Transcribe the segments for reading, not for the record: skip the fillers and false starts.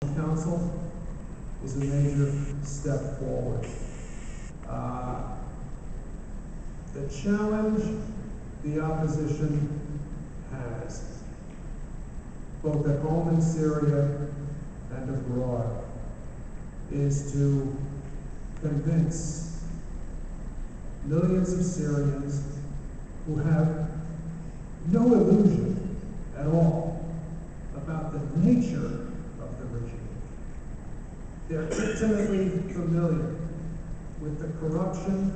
Council is a major step forward. The challenge the opposition has, both at home in Syria and abroad, is to convince millions of Syrians who have no illusion at all about the nature of the regime. They're intimately familiar with the corruption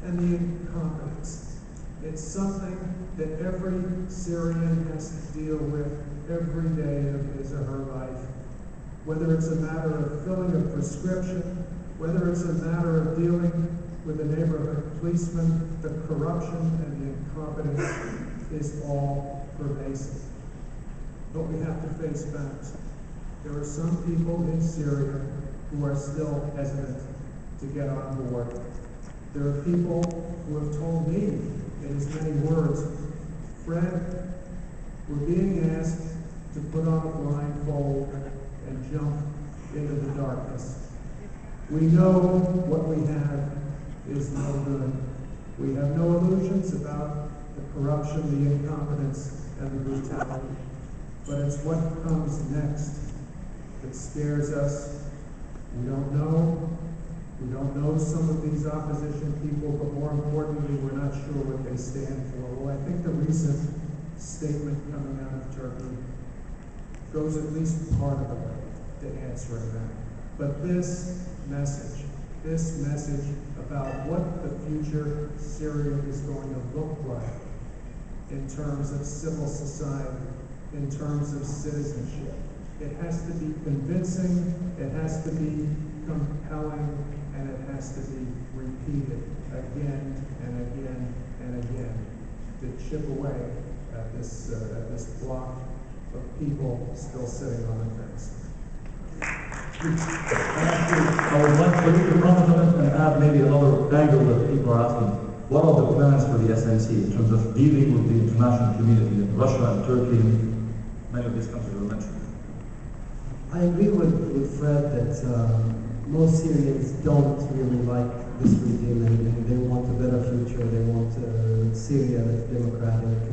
and the incompetence. It's something that every Syrian has to deal with every day of his or her life, whether it's a matter of filling a prescription, whether it's a matter of dealing with a neighborhood policeman. The corruption and the incompetence is all pervasive. But we have to face facts. There are some people in Syria who are still hesitant to get on board. There are people who have told me in as many words, Fred, we're being asked to put on a blindfold and jump into the darkness. We know what we have is no good. We have no illusions about the corruption, the incompetence, and the brutality. But it's what comes next that scares us. We don't know. We don't know some of these opposition people, but more importantly, we're not sure what they stand for. Well, I think the recent statement coming out of Turkey goes at least part of the way to answering that. But this message about what the future Syria is going to look like in terms of civil society, in terms of citizenship, it has to be convincing, it has to be compelling, and it has to be repeated again and again and again to chip away at this block of people still sitting on the fence. I would like for you to comment on it and add maybe another angle that people are asking. What are the plans for the SNC in terms of dealing with the international community in Russia and Turkey and many of these countries were mentioned? I agree with Fred that most Syrians don't really like this regime and they want a better future. They want Syria that's democratic,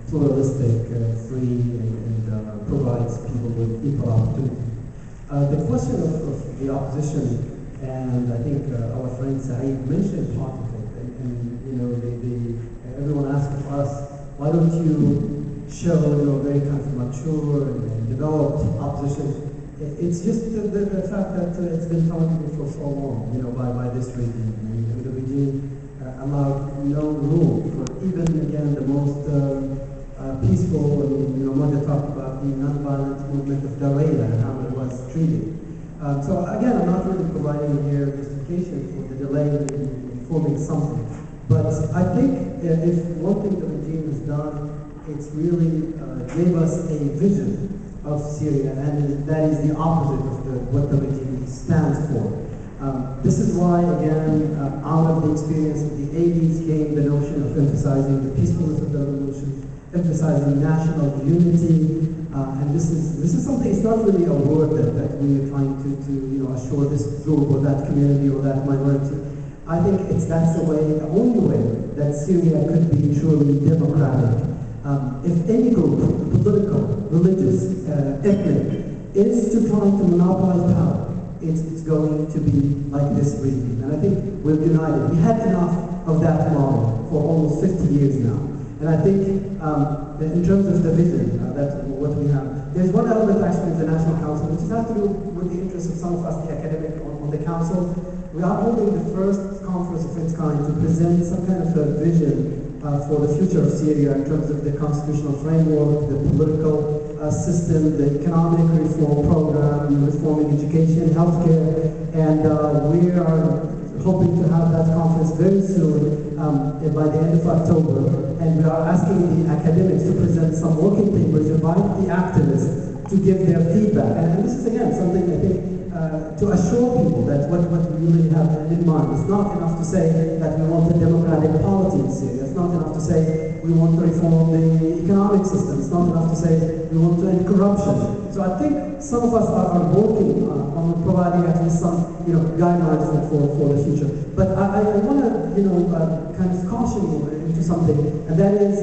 pluralistic, free, and provides people with equal opportunity. The question of the opposition, and I think our friend Saeed mentioned part of it, and you know, everyone asks of us, why don't you show very kind of mature and developed opposition? It's just the fact that it's been targeted for so long, by this regime, and the regime allowed no room for even again the most peaceful, Moja talked about the nonviolent movement of Daraya and how it was treated. So again, I'm not really providing here justification for the delay in forming something, but I think if one thing the regime has done, it's really gave us a vision of Syria, and that is the opposite of what the regime stands for. This is why, again, out of the experience of the 80s came the notion of emphasizing the peacefulness of the revolution, emphasizing national unity, and this is something. It's not really a word that we are trying to assure this group or that community or that minority. I think that's the only way that Syria could be truly democratic. If any group, political, religious, ethnic, is to try to monopolize power, it's going to be like this regime. And I think we're united. We had enough of that model for almost 50 years now. And I think in terms of the vision, that's what we have. There's one element actually of the National Council, which has to do with the interests of some of us, the academic on the council. We are holding the first conference of its kind to present some kind of a vision for the future of Syria in terms of the constitutional framework, the political system, the economic reform program, reforming education, healthcare, and we are hoping to have that conference very soon, by the end of October, and we are asking the academics to present some working papers, invite the activists to give their feedback. And this is again something I think to assure people that what we really have in mind. It's not enough to say that we want a democratic polity in Syria. It's not enough to say we want to reform the economic system. It's not enough to say we want to end corruption. So I think some of us are working on providing at least some guidelines for the future. But I want to kind of caution you into something, and that is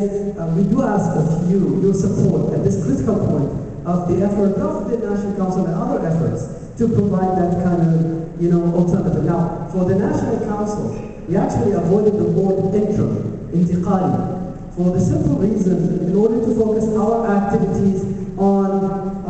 we do ask of you your support at this critical point of the effort of the National Council and other efforts to provide that kind of alternative. Now, for the National Council, we actually avoided the word interim, intiqali, for the simple reason, in order to focus our activities on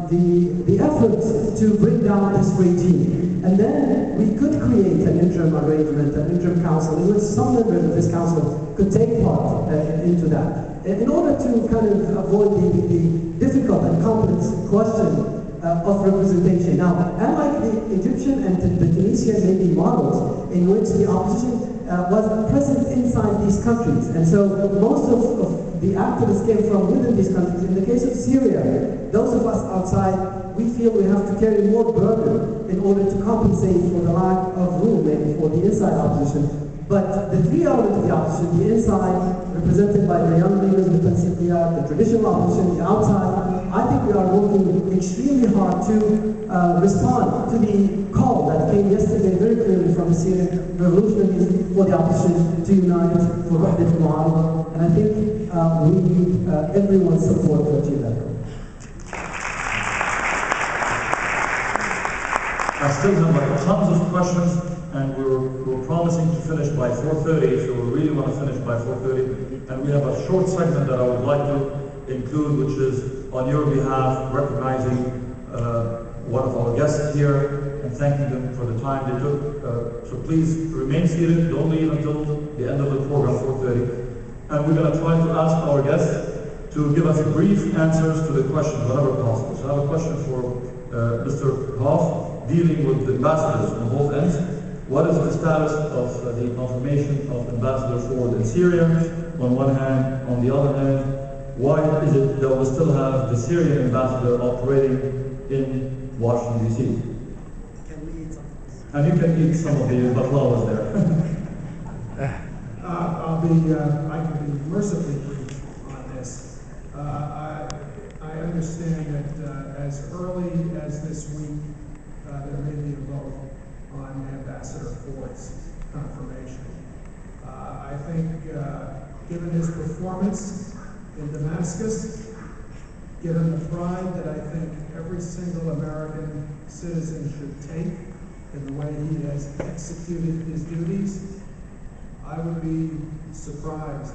the efforts to bring down this regime. And then we could create an interim arrangement, an interim council, in which some members of this council could take part into that. In order to kind of avoid the difficult and complex question of representation. Now, unlike the Egyptian and the Tunisian maybe models, in which the opposition was present inside these countries, and so most of the activists came from within these countries. In the case of Syria, those of us outside, we feel we have to carry more burden in order to compensate for the lack of room maybe for the inside opposition. But the three elements of the opposition, the inside, represented by the young leaders with the traditional opposition, the outside, I think we are working extremely hard to respond to the call that came yesterday very clearly from the Syrian revolutionaries for the opposition to unite for Wahdat al-Mu'arada. And I think we need everyone's support to achieve that goal. I still have tons of questions, and we're promising to finish by 4:30, so we really want to finish by 4:30. And we have a short segment that I would like to include, which is on your behalf, recognizing one of our guests here and thanking them for the time they took. So please remain seated, don't leave until the end of the program, 4:30. And we're going to try to ask our guests to give us brief answers to the questions, whenever possible. So I have a question for Mr. Hoff, dealing with the ambassadors on both ends. What is the status of the confirmation of Ambassador Ford in Syria, on one hand? On the other hand, why is it that we still have the Syrian ambassador operating in Washington, D.C.? Can we eat something? And you can eat some of the baklawas there. I can be mercifully brief on this. I understand that as early as this week, there may be a vote on Ambassador Ford's confirmation. I think given his performance in Damascus, given the pride that I think every single American citizen should take in the way he has executed his duties, I would be surprised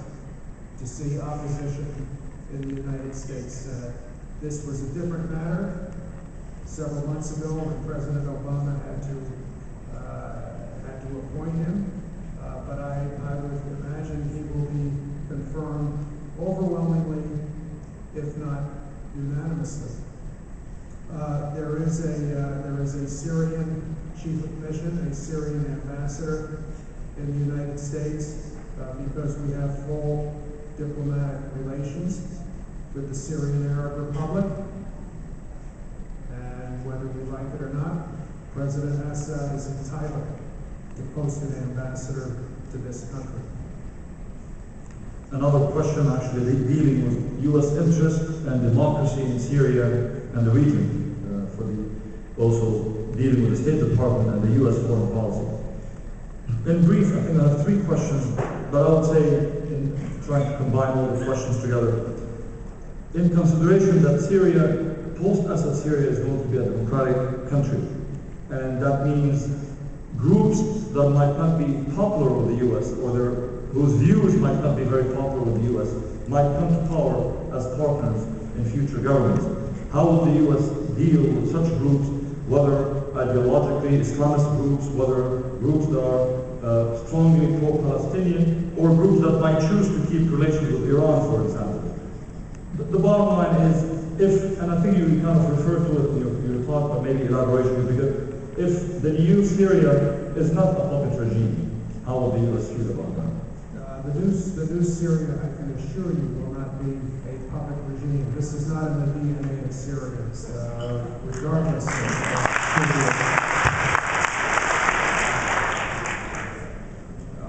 to see opposition in the United States Senate. This was a different matter several months ago when President Obama had to appoint him, but I would imagine he will be confirmed overwhelmingly, if not unanimously. There is a Syrian chief of mission, a Syrian ambassador in the United States, because we have full diplomatic relations with the Syrian Arab Republic. And whether we like it or not, President Assad is entitled to post an ambassador to this country. Another question actually dealing with U.S. interest and democracy in Syria and the region, also dealing with the State Department and the U.S. foreign policy. In brief, I think I have three questions, but I would say, in trying to combine all the questions together, in consideration that Syria, post-Assad Syria, is going to be a democratic country, and that means groups that might not be popular with the U.S. or whose views might not be very popular with the U.S. might come to power as partners in future governments. How will the U.S. deal with such groups, whether ideologically Islamist groups, whether groups that are strongly pro-Palestinian, or groups that might choose to keep relations with Iran, for example? The bottom line is, and I think you kind of referred to it in your talk, but maybe elaboration would be good. If the new Syria is not a puppet regime, how will the U.S. feel about that? The new Syria, I can assure you, will not be a puppet regime. This is not in the DNA of Syrians, regardless of